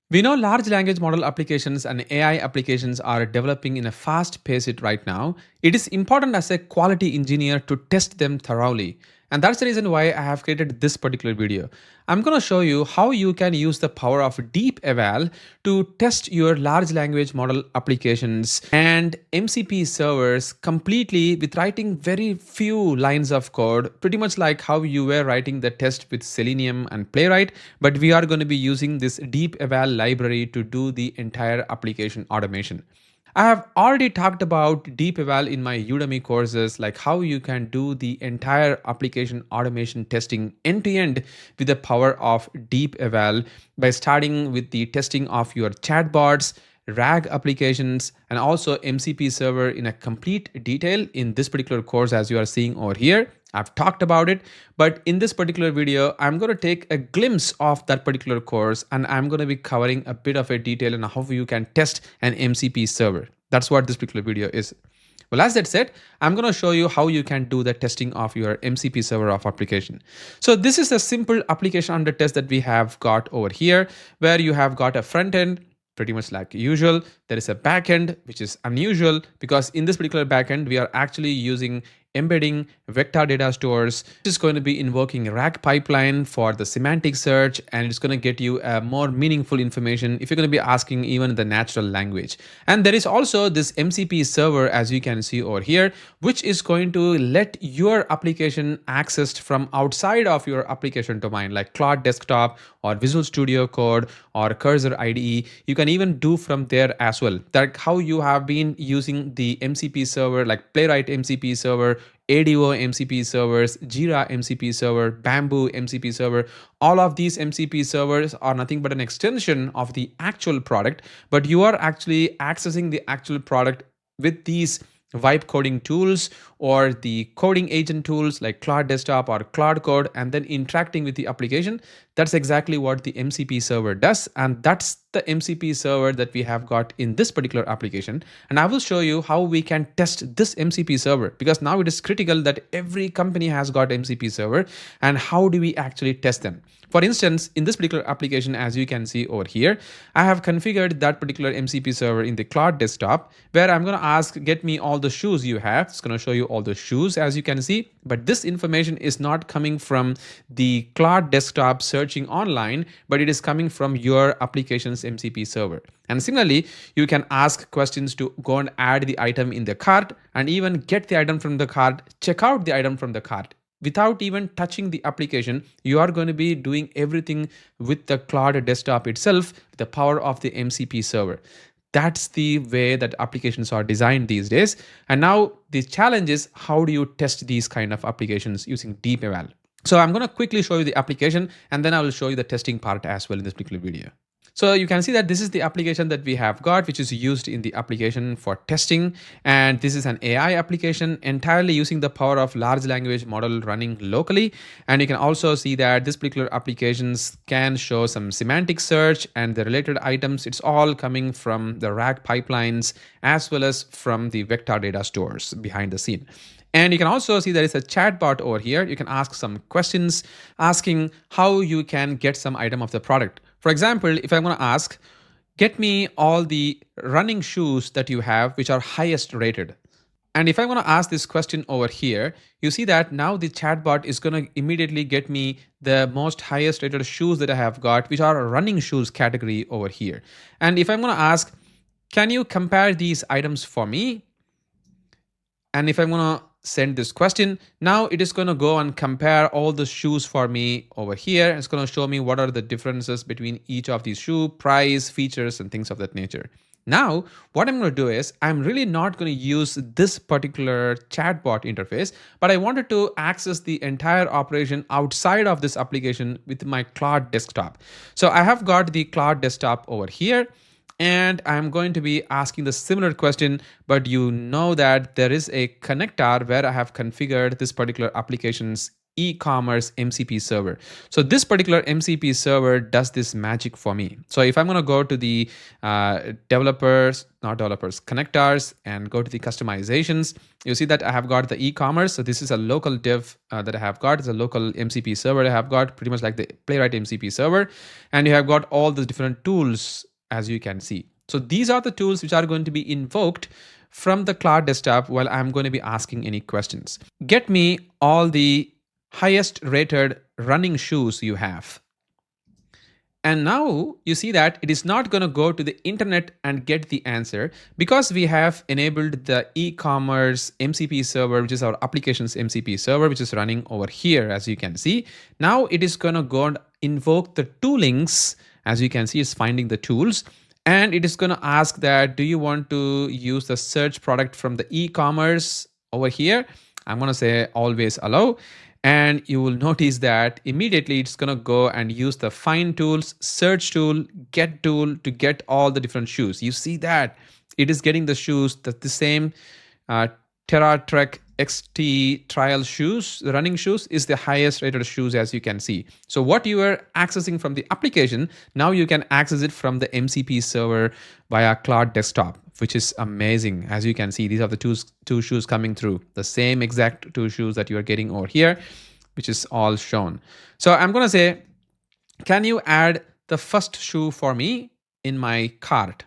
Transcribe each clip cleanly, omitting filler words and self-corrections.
We know large language model applications and AI applications are developing in a fast pace right now. It is important as a quality engineer to test them thoroughly. And that's the reason why I have created this particular video. I'm going to show you how you can use the power of DeepEval to test your large language model applications and MCP servers completely with writing very few lines of code, pretty much like how you were writing the test with Selenium and Playwright, but we are going to be using this DeepEval library to do the entire application automation. I have already talked about DeepEval in my Udemy courses, like how you can do the entire application automation testing end to end with the power of DeepEval by starting with the testing of your chatbots, RAG applications, and also MCP server in a complete detail in this particular course, as you are seeing over here. I've talked about it, but in this particular video, I'm going to take a glimpse of that particular course and I'm going to be covering a bit of a detail on how you can test an MCP server. That's what this particular video is. Well, as that said, I'm going to show you how you can do the testing of your MCP server of application. So this is a simple application under test that we have got over here, where you have got a front end, pretty much like usual. There is a backend, which is unusual because in this particular backend, we are actually using embedding vector data stores. It's going to be invoking RAG pipeline for the semantic search, and it's going to get you more meaningful information if you're going to be asking even the natural language. And there is also this MCP server, as you can see over here, which is going to let your application accessed from outside of your application domain, like Cloud Desktop or Visual Studio Code or Cursor IDE. You can even do from there as well. That's how you have been using the MCP server, like Playwright MCP server, ADO MCP servers, Jira MCP server, Bamboo MCP server. All of these MCP servers are nothing but an extension of the actual product, but you are actually accessing the actual product with these vibe coding tools or the coding agent tools like Cloud Desktop or Cloud Code, and then interacting with the application. That's exactly what the MCP server does, and that's the MCP server that we have got in this particular application. And I will show you how we can test this MCP server, because now it is critical that every company has got MCP server, and how do we actually test them? For instance, in this particular application, as you can see over here, I have configured that particular MCP server in the Cloud Desktop, where I'm going to ask, get me all the shoes you have. It's going to show you all the shoes, as you can see, but this information is not coming from the Cloud Desktop searching online, but it is coming from your application's MCP server. And similarly, you can ask questions to go and add the item in the cart, and even get the item from the cart, check out the item from the cart. Without even touching the application, you are going to be doing everything with the Cloud Desktop itself, with the power of the MCP server. That's the way that applications are designed these days. And now the challenge is, how do you test these kind of applications using DeepEval? So I'm going to quickly show you the application, and then I will show you the testing part as well in this particular video. So you can see that this is the application that we have got, which is used in the application for testing. And this is an AI application entirely using the power of large language model running locally. And you can also see that this particular applications can show some semantic search and the related items. It's all coming from the RAG pipelines as well as from the vector data stores behind the scene. And you can also see there is a chatbot over here. You can ask some questions asking how you can get some item of the product. For example, if I'm going to ask, get me all the running shoes that you have which are highest rated. And if I'm going to ask this question over here, you see that now the chatbot is going to immediately get me the most highest rated shoes that I have got, which are a running shoes category over here. And if I'm going to ask, can you compare these items for me? And if I'm going to send this question, now it is going to go and compare all the shoes for me over here. It's going to show me what are the differences between each of these shoe, price, features, and things of that nature. Now, what I'm going to do is, I'm really not going to use this particular chatbot interface, but I wanted to access the entire operation outside of this application with my Cloud Desktop. So I have got the Cloud Desktop over here, and I'm going to be asking the similar question, but you know that there is a connector where I have configured this particular application's e-commerce MCP server. So this particular MCP server does this magic for me. So if I'm going to go to the connectors, and go to the customizations, you see that I have got the e-commerce. So this is a local div that I have got. It's a local MCP server I have got, pretty much like the Playwright MCP server. And you have got all the different tools, as you can see. So these are the tools which are going to be invoked from the Cloud desktop while I'm going to be asking any questions. Get me all the highest rated running shoes you have. And now you see that it is not going to go to the internet and get the answer, because we have enabled the e-commerce MCP server, which is our applications MCP server, which is running over here, as you can see. Now it is going to go and invoke the toolings. As you can see, it's finding the tools. And it is going to ask that, do you want to use the search product from the e-commerce over here? I'm going to say always allow. And you will notice that immediately it's going to go and use the find tools, search tool, get tool to get all the different shoes. You see that it is getting the shoes, the same Terra Trek XT trial shoes, the running shoes is the highest rated shoes, as you can see. So what you are accessing from the application, now you can access it from the MCP server via Cloud desktop, which is amazing. As you can see, these are the two shoes coming through, the same exact two shoes that you are getting over here, which is all shown. So I'm going to say, can you add the first shoe for me in my cart?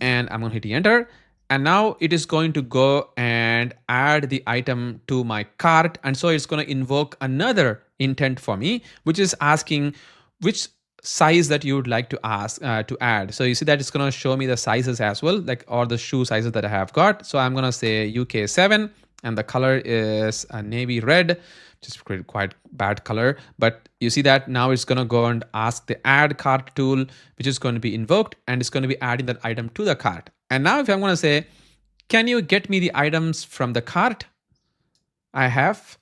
And I'm going to hit enter. And now it is going to go and add the item to my cart. And so it's going to invoke another intent for me, which is asking which size that you would like to ask to add. So you see that it's going to show me the sizes as well, like all the shoe sizes that I have got. So I'm going to say UK7, and the color is a navy red, which is quite bad color. But you see that now it's going to go and ask the add cart tool, which is going to be invoked, and it's going to be adding that item to the cart. And now if I'm going to say, can you get me the items from the cart? I have.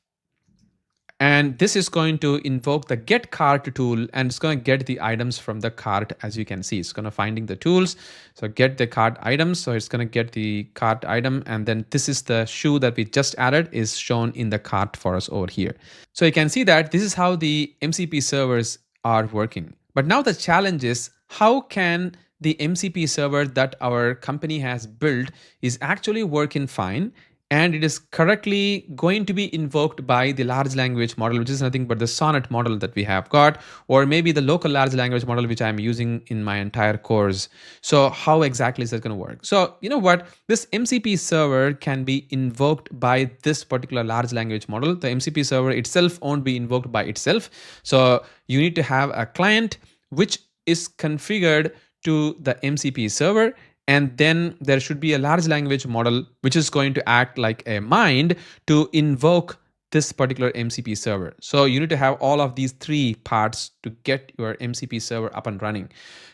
And this is going to invoke the get cart tool, and it's going to get the items from the cart. As you can see, it's going to finding the tools. So get the cart items. So it's going to get the cart item. And then this is the shoe that we just added is shown in the cart for us over here. So you can see that this is how the MCP servers are working. But now the challenge is, how can the MCP server that our company has built is actually working fine, and it is correctly going to be invoked by the large language model, which is nothing but the Sonnet model that we have got, or maybe the local large language model, which I'm using in my entire course. So how exactly is that going to work? So you know what, this MCP server can be invoked by this particular large language model. The MCP server itself won't be invoked by itself. So you need to have a client which is configured to the MCP server, and then there should be a large language model which is going to act like a mind to invoke this particular MCP server. So you need to have all of these three parts to get your MCP server up and running.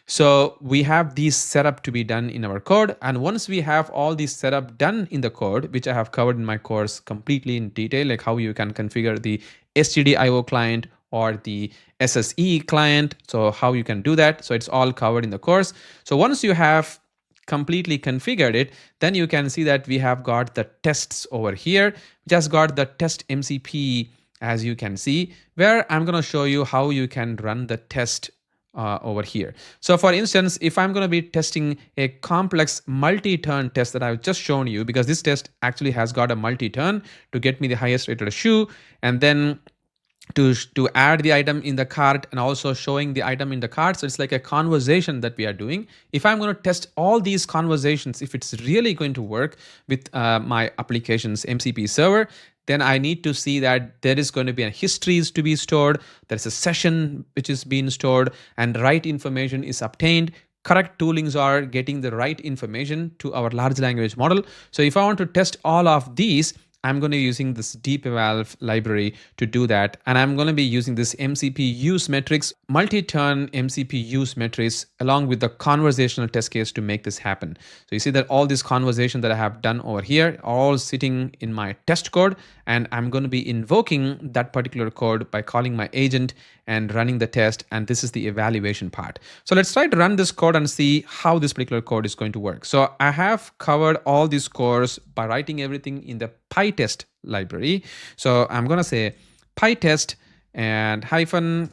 So we have these setup to be done in our code, and once we have all these setup done in the code, which I have covered in my course completely in detail, like how you can configure the stdio client or the SSE client, so how you can do that. So it's all covered in the course. So once you have completely configured it, then you can see that we have got the tests over here, which has got the test MCP, as you can see, where I'm going to show you how you can run the test over here. So for instance, if I'm going to be testing a complex multi-turn test that I've just shown you, because this test actually has got a multi-turn to get me the highest rated shoe, and then to add the item in the cart, and also showing the item in the cart. So it's like a conversation that we are doing. If I'm going to test all these conversations, if it's really going to work with my application's MCP server, then I need to see that there is going to be a histories to be stored. There's a session which is being stored, and right information is obtained. Correct toolings are getting the right information to our large language model. So if I want to test all of these, I'm going to be using this DeepEval library to do that. And I'm going to be using this MCP use metrics, multi-turn MCP use metrics, along with the conversational test case to make this happen. So you see that all this conversation that I have done over here are all sitting in my test code, and I'm going to be invoking that particular code by calling my agent and running the test. And this is the evaluation part. So let's try to run this code and see how this particular code is going to work. So I have covered all these cores by writing everything in the PyTest library. So I'm going to say pytest and hyphen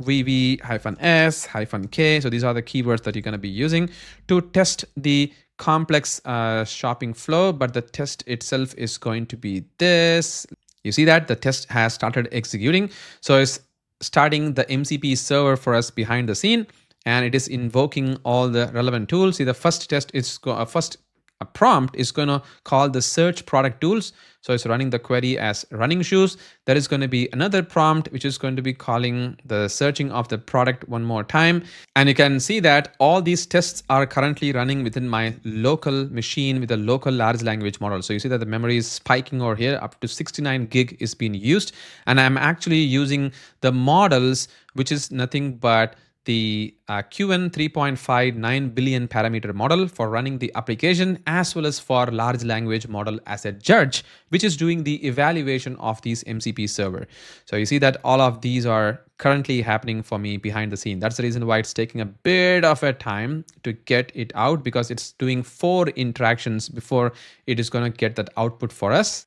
vv hyphen s hyphen k. So these are the keywords that you're going to be using to test the complex shopping flow, but the test itself is going to be this. You see that the test has started executing. So it's starting the MCP server for us behind the scene, and it is invoking all the relevant tools. See, the first test is first a prompt is going to call the search product tools. So it's running the query as running shoes. There is going to be another prompt which is going to be calling the searching of the product one more time. And you can see that all these tests are currently running within my local machine with a local large language model. So you see that the memory is spiking over here, up to 69 gig is being used. And I'm actually using the models, which is nothing but the QN 3.59 billion parameter model for running the application, as well as for large language model as a judge, which is doing the evaluation of these MCP server. So you see that all of these are currently happening for me behind the scene. That's the reason why it's taking a bit of a time to get it out, because it's doing 4 interactions before it is going to get that output for us.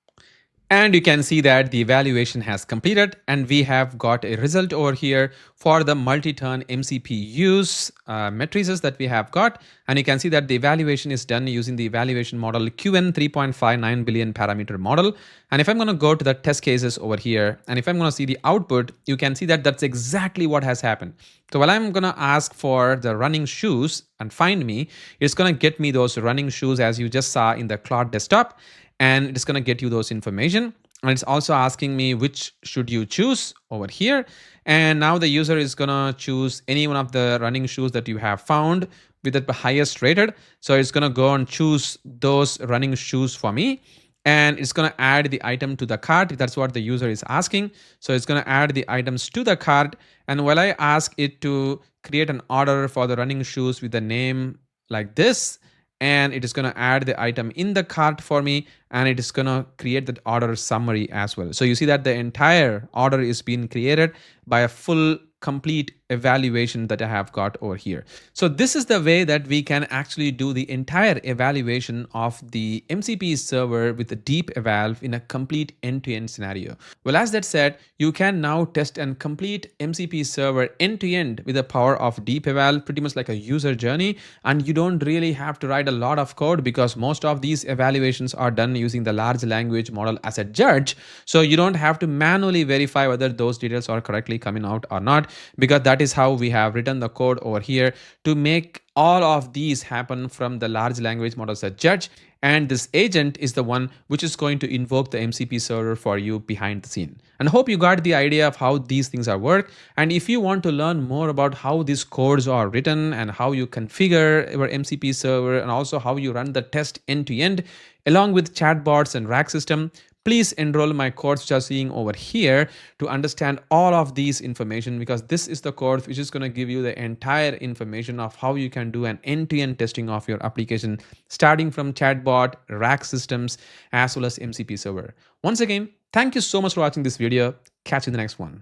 And you can see that the evaluation has completed, and we have got a result over here for the multi-turn MCP use matrices that we have got. And you can see that the evaluation is done using the evaluation model QN 3.59 billion parameter model. And if I'm going to go to the test cases over here, and if I'm going to see the output, you can see that that's exactly what has happened. So while I'm going to ask for the running shoes and find me, it's going to get me those running shoes as you just saw in the Claude desktop. And it's going to get you those information. And it's also asking me which should you choose over here. And now the user is going to choose any one of the running shoes that you have found with the highest rated. So it's going to go and choose those running shoes for me. And it's going to add the item to the cart. That's what the user is asking. So it's going to add the items to the cart. And while I ask it to create an order for the running shoes with the name like this, and it is going to add the item in the cart for me, and it is going to create that order summary as well. So you see that the entire order is being created by a full complete evaluation that I have got over here. So this is the way that we can actually do the entire evaluation of the MCP server with the DeepEval in a complete end-to-end scenario. Well, as that said, you can now test and complete MCP server end-to-end with the power of DeepEval, pretty much like a user journey. And you don't really have to write a lot of code, because most of these evaluations are done using the large language model as a judge. So you don't have to manually verify whether those details are correctly coming out or not, because that is how we have written the code over here to make all of these happen from the large language model as a judge. And this agent is the one which is going to invoke the MCP server for you behind the scene. And I hope you got the idea of how these things are work. And if you want to learn more about how these codes are written and how you configure your MCP server, and also how you run the test end to end along with chatbots and RAG system, please enroll in my course which you are seeing over here to understand all of these information, because this is the course which is going to give you the entire information of how you can do an end-to-end testing of your application, starting from chatbot, RAG systems, as well as MCP server. Once again, thank you so much for watching this video. Catch you in the next one.